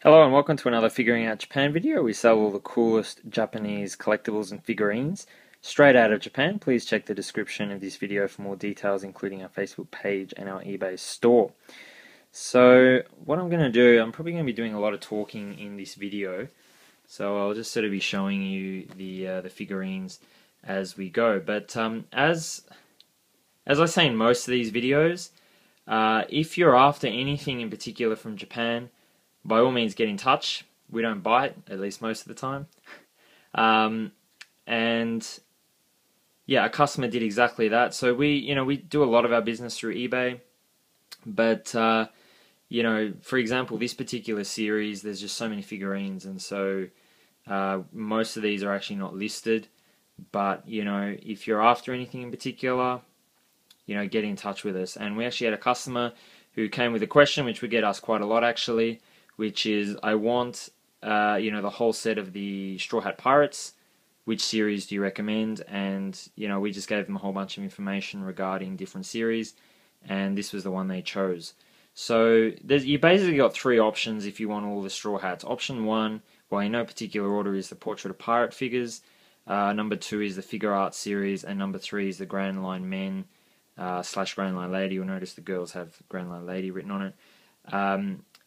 Hello and welcome to another Figuring Out Japan video. We sell all the coolest Japanese collectibles and figurines straight out of Japan. Please check the description of this video for more details, including our Facebook page and our eBay store. So what I'm going to do, I'm probably going to be doing a lot of talking in this video. So I'll just sort of be showing you the figurines as we go. But as I say in most of these videos, if you're after anything in particular from Japan, by all means get in touch. We don't bite, at least most of the time. And yeah, a customer did exactly that. So we do a lot of our business through eBay. But for example, this particular series, there's just so many figurines, and so most of these are actually not listed. But if you're after anything in particular, get in touch with us. And we actually had a customer who came with a question, which we get asked quite a lot actually, which is, I want the whole set of the Straw Hat Pirates. Which series do you recommend? And we just gave them a whole bunch of information regarding different series, and this was the one they chose. So you basically got three options if you want all the Straw Hats. Option one, well, in no particular order, is the Portrait of Pirate figures. Number two is the Figure Art series, and number three is the Grandline Men / Grandline Lady. You'll notice the girls have Grandline Lady written on it.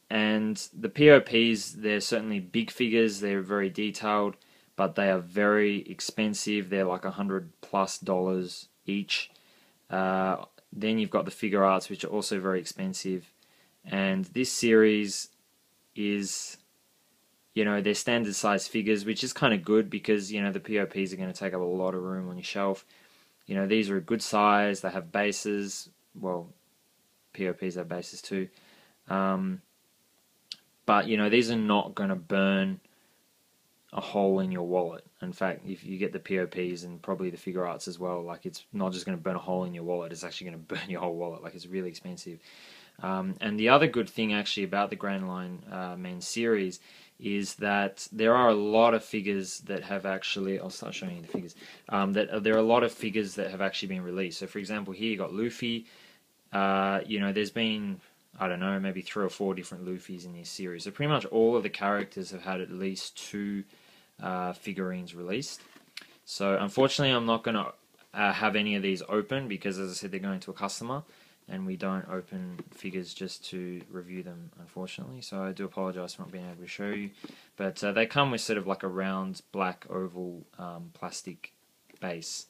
And the POPs, they're certainly big figures, they're very detailed, but they are very expensive. They're like $100+ each. Then you've got the Figure Arts, which are also very expensive. And this series is, they're standard size figures, which is kind of good because, the POPs are going to take up a lot of room on your shelf. These are a good size, they have bases. Well, POPs have bases too. But these are not going to burn a hole in your wallet. In fact, if you get the POPs and probably the Figure Arts as well, like, it's not just going to burn a hole in your wallet, it's actually going to burn your whole wallet. Like, it's really expensive. And the other good thing actually about the Grandline Men series is that there are a lot of figures that have actually, I'll start showing you the figures, there are a lot of figures that have actually been released. So for example, here you got Luffy. There's been, I don't know, maybe 3 or 4 different Luffys in this series. So pretty much all of the characters have had at least 2 figurines released. So unfortunately, I'm not going to have any of these open because, as I said, they're going to a customer, and we don't open figures just to review them, unfortunately. So I do apologize for not being able to show you. But they come with sort of like a round, black, oval plastic base.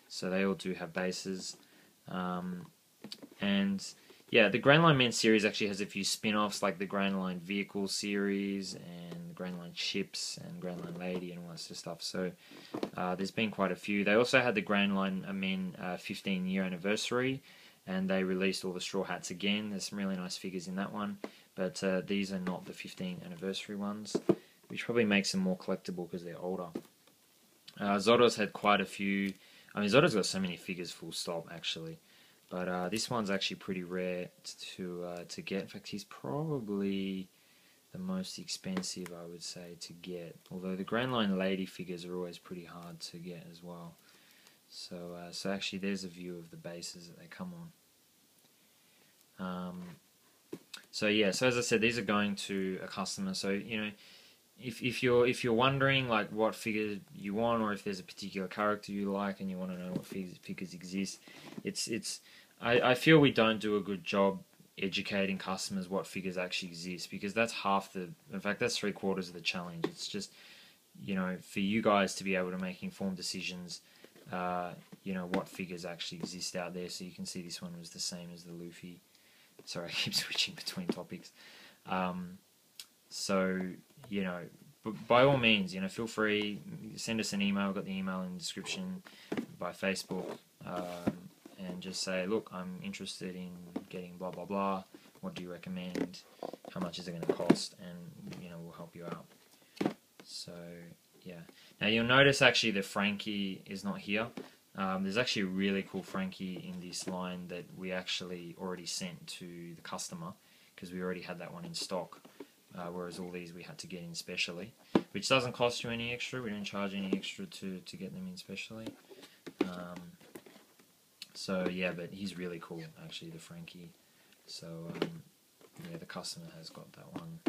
So they all do have bases. And yeah, the Grandline Men series actually has a few spin-offs, like the Grandline Vehicle series and the Grandline Ships and Grandline Lady and all that sort of stuff. So there's been quite a few. They also had the Grandline Men 15-year anniversary, and they released all the Straw Hats again. There's some really nice figures in that one, but these are not the 15th anniversary ones, which probably makes them more collectible because they're older. Zoro's had quite a few. I mean, Zoro's got so many figures, full stop, actually. But this one's actually pretty rare to get. In fact, he's probably the most expensive, I would say, to get. Although the Grandline Lady figures are always pretty hard to get as well. So actually, there's a view of the bases that they come on. So as I said, these are going to a customer. So if you're wondering like what figure you want, or if there's a particular character you like and you want to know what figures exist, I feel we don't do a good job educating customers what figures actually exist, because that's in fact that's 3/4 of the challenge. It's just for you guys to be able to make informed decisions, what figures actually exist out there. So you can see this one was the same as the Luffy. Sorry, I keep switching between topics. But by all means, feel free, send us an email. I've got the email in the description, by Facebook, and just say, look, I'm interested in getting blah blah blah. What do you recommend? How much is it going to cost? And we'll help you out. So yeah. Now you'll notice actually the Frankie is not here. There's actually a really cool Frankie in this line that we actually already sent to the customer because we already had that one in stock. Whereas all these we had to get in specially, which doesn't cost you any extra. We don't charge any extra to get them in specially. So yeah, but he's really cool actually, the Frankie. So yeah, the customer has got that one.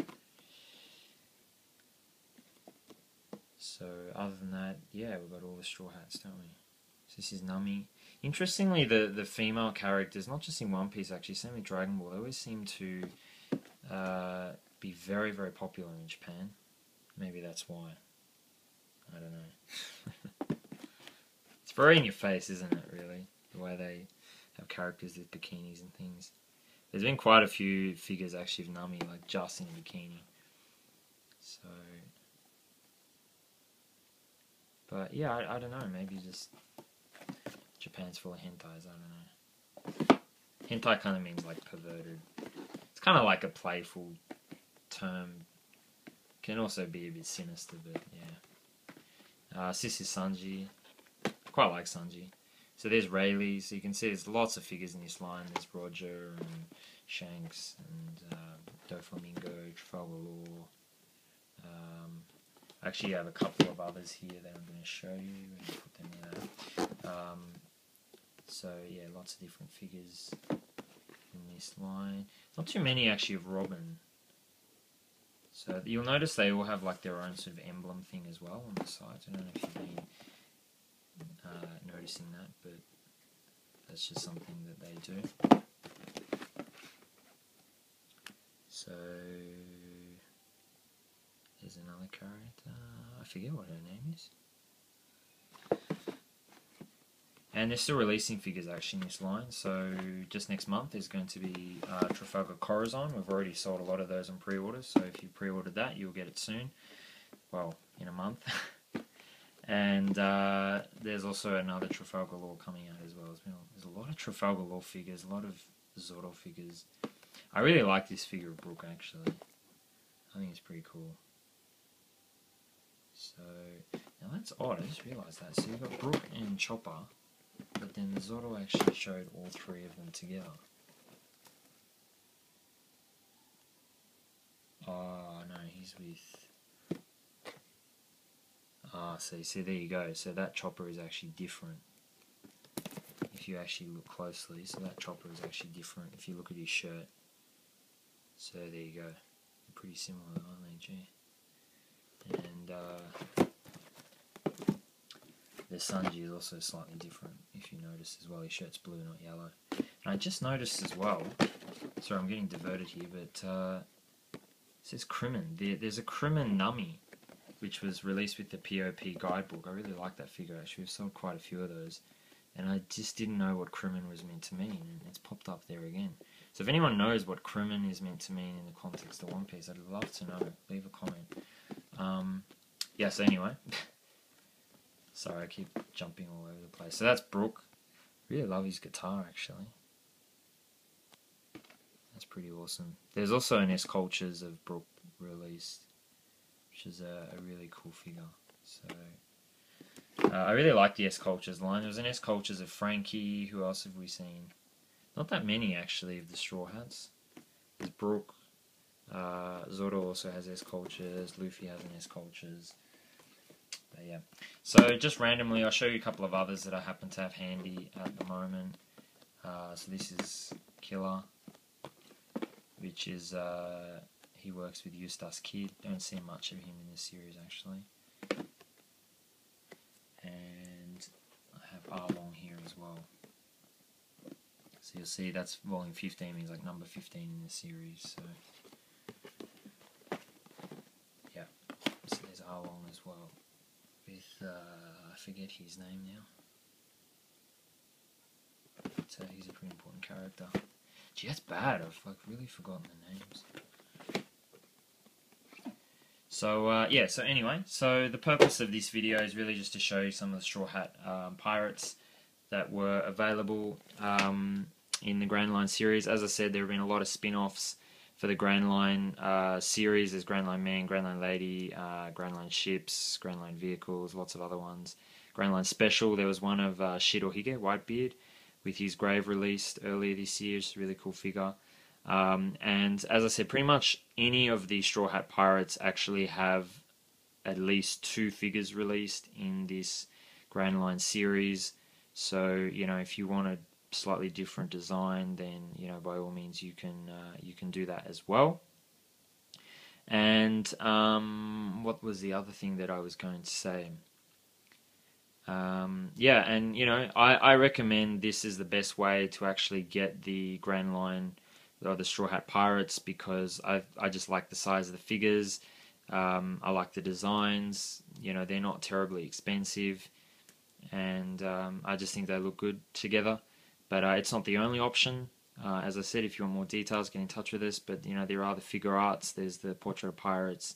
So other than that, yeah, we've got all the Straw Hats, don't we? So this is Nami. Interestingly, the female characters, not just in One Piece actually, same with Dragon Ball, they always seem to be very, very popular in Japan. Maybe that's why. I don't know. It's very in your face, isn't it, really? The way they have characters with bikinis and things. There's been quite a few figures actually of Nami, like just in a bikini. So, but yeah, I don't know, maybe just Japan's full of hentais, I don't know. Hentai kind of means like perverted. It's kind of like a playful term. Can also be a bit sinister, but yeah. This is Sanji. Quite like Sanji. So there's Rayleigh, so you can see there's lots of figures in this line. There's Roger and Shanks and Doflamingo, Trafalgar Law. Actually, I have a couple of others here that I'm going to show you and put them there. So yeah, lots of different figures in this line. Not too many actually of Robin. So you'll notice they all have like their own sort of emblem thing as well on the sides. I don't know if you've been noticing that, but that's just something that they do. So there's another character. I forget what her name is. And they're still releasing figures actually in this line. So just next month there's going to be Trafalgar Corazon. We've already sold a lot of those on pre-orders. So if you pre-ordered that, you'll get it soon. Well, in a month. And there's also another Trafalgar Law coming out as well. There's a lot of Trafalgar Law figures, a lot of Zoro figures. I really like this figure of Brook actually. I think it's pretty cool. So, now that's odd, I just realised that. So you've got Brook and Chopper, but then Zoro actually showed all three of them together. Oh no, he's with... Ah, see, there you go. So that Chopper is actually different. If you actually look closely, so that Chopper is actually different if you look at his shirt. So there you go. They're pretty similar, aren't they, gee? And the Sanji is also slightly different, if you notice as well. His shirt's blue, not yellow. And I just noticed as well, sorry I'm getting diverted here, but it says Crimin. There's a Crimin Nami, which was released with the POP guidebook. I really like that figure actually. We've sold quite a few of those. And I just didn't know what Crimin was meant to mean, and it's popped up there again. So if anyone knows what Crimin is meant to mean in the context of One Piece, I'd love to know. Leave a comment. Yeah, so anyway. Sorry, I keep jumping all over the place. So that's Brook. Really love his guitar, actually. That's pretty awesome. There's also an S-Cultures of Brook released, which is a really cool figure. So I really like the S-Cultures line. There was an S-Cultures of Frankie. Who else have we seen? Not that many, actually, of the Straw Hats. There's Brook. Zoro also has S-Cultures. Luffy has an S-Cultures. But yeah. So just randomly, I'll show you a couple of others that I happen to have handy at the moment. So this is Killer, which is, he works with Eustace Kid. Don't see much of him in this series, actually. And I have Arlong here as well. So you'll see that's volume 15, means like number 15 in the series. So yeah, so there's Arlong as well. With, I forget his name now. But he's a pretty important character. Gee, that's bad, I've like really forgotten the names. So yeah, so anyway, so the purpose of this video is really just to show you some of the Straw Hat pirates that were available in the Grandline series. As I said, there have been a lot of spin-offs for the Grandline series. There's Grandline Man, Grandline Lady, Grandline Ships, Grandline Vehicles, lots of other ones. Grandline Special, there was one of Shirohige, Whitebeard, with his grave released earlier this year. It's a really cool figure. And as I said, pretty much any of the Straw Hat Pirates actually have at least 2 figures released in this Grandline series. So, you know, if you want a slightly different design, then, you know, by all means you can do that as well. And what was the other thing that I was going to say? Yeah, and I recommend this is the best way to actually get the Grandline or the Straw Hat Pirates, because I just like the size of the figures. I like the designs. They're not terribly expensive, and I just think they look good together. But it's not the only option. As I said, if you want more details, get in touch with us. But there are the figure arts. There's the Portrait of Pirates.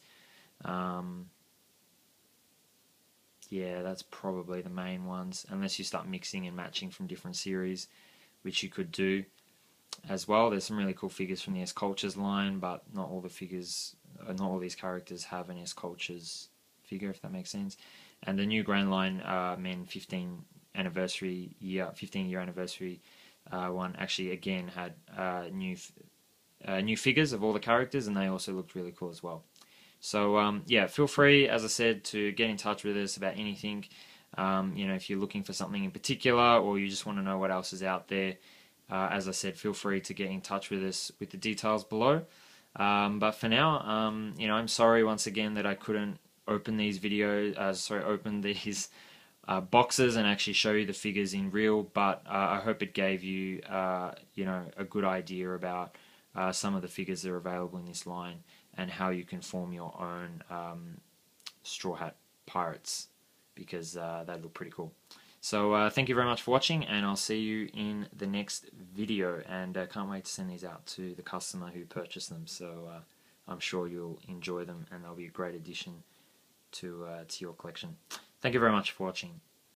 Yeah, that's probably the main ones, unless you start mixing and matching from different series, which you could do as well. There's some really cool figures from the S Cultures line, but not all the figures, not all these characters have an S Cultures figure, if that makes sense. And the new Grandline Men 15 year anniversary one actually again had new figures of all the characters, and they also looked really cool as well. So yeah, feel free, as I said, to get in touch with us about anything. If you're looking for something in particular, or you just want to know what else is out there, as I said, feel free to get in touch with us with the details below. But for now, I'm sorry once again that I couldn't open these open these boxes and actually show you the figures in real. But I hope it gave you, a good idea about some of the figures that are available in this line, and how you can form your own Straw Hat Pirates, because they look pretty cool. So thank you very much for watching, and I'll see you in the next video, and can't wait to send these out to the customer who purchased them. So I'm sure you'll enjoy them, and they'll be a great addition to your collection. Thank you very much for watching.